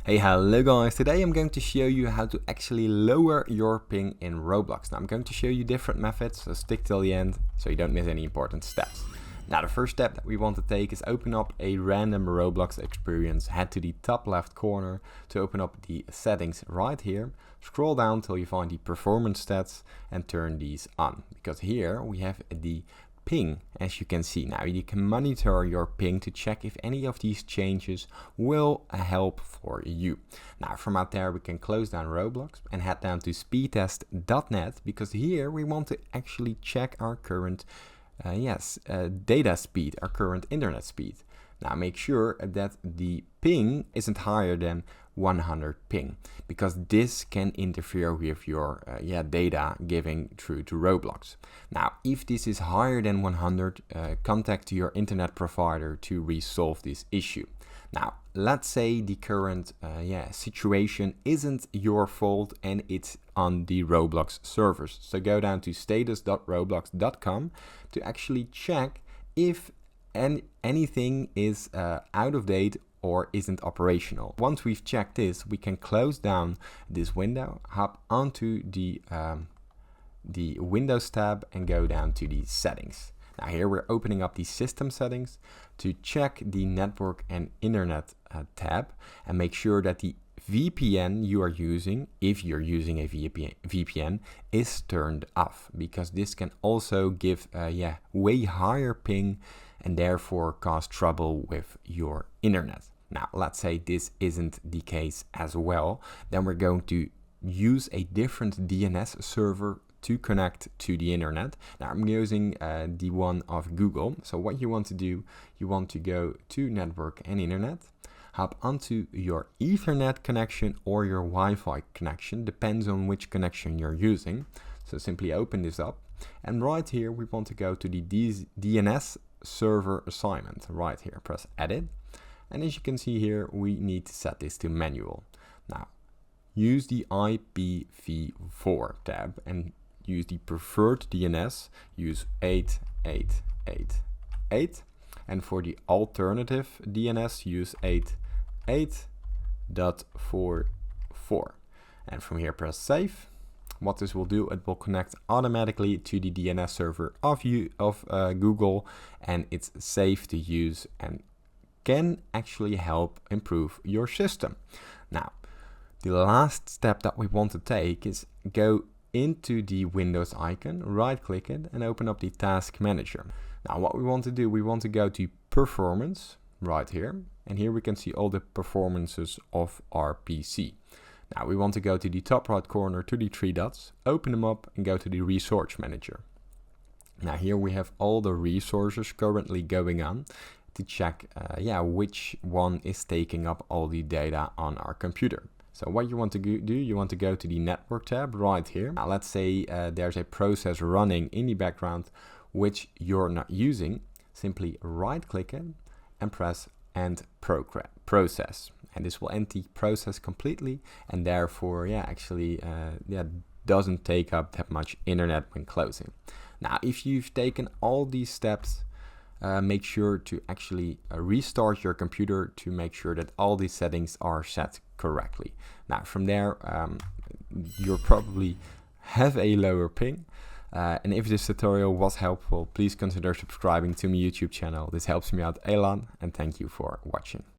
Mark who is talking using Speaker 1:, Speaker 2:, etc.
Speaker 1: Hey, hello guys, today I'm going to show you how to actually lower your ping in Roblox. Now I'm going to show you different methods, so stick till the end so you don't miss any important steps. Now the first step that we want to take is open up a random Roblox experience, head to the top left corner to open up the settings right here, scroll down till you find the performance stats and turn these on, because here we have the ping, as you can see. Now you can monitor your ping to check if any of these changes will help for you. Now from out there we can close down Roblox and head down to speedtest.net, because here we want to actually check our current data speed, our current internet speed. Now make sure that the ping isn't higher than 100 ping, because this can interfere with your data giving through to Roblox. Now if this is higher than 100, contact your internet provider to resolve this issue. Now let's say the current situation isn't your fault and it's on the Roblox servers. So go down to status.roblox.com to actually check if anything is out of date or isn't operational. Once we've checked this, we can close down this window, hop onto the Windows tab and go down to the settings. Now here we're opening up the system settings to check the network and internet tab and make sure that the VPN you are using, if you're using a VPN, is turned off, because this can also give way higher ping and therefore cause trouble with your internet. Now let's say this isn't the case as well, then we're going to use a different DNS server to connect to the internet. Now I'm using the one of Google. So what you want to do, you want to go to network and internet, hop onto your Ethernet connection or your Wi-Fi connection, depends on which connection you're using. So simply open this up, and right here we want to go to the DNS server assignment. Right here, press edit, and as you can see here, we need to set this to manual. Now use the IPv4 tab and use the preferred DNS, use 8888, and for the alternative DNS use 88.44, and from here press save. What this will do, it will connect automatically to the DNS server of Google, and it's safe to use and can actually help improve your system. Now the last step that we want to take is go into the Windows icon, right click it and open up the task manager. Now what we want to do, we want to go to performance right here, and here we can see all the performances of our PC. Now we want to go to the top right corner to the three dots, open them up and go to the resource manager. Now here we have all the resources currently going on to check which one is taking up all the data on our computer. So what you want to do, you want to go to the network tab right here. Now let's say there's a process running in the background which you're not using. Simply right click it and press end process. And this will end the process completely, and therefore doesn't take up that much internet when closing. Now if you've taken all these steps, make sure to actually restart your computer to make sure that all these settings are set correctly. Now from there you'll probably have a lower ping, and if this tutorial was helpful, please consider subscribing to my YouTube channel. This helps me out a lot, and thank you for watching.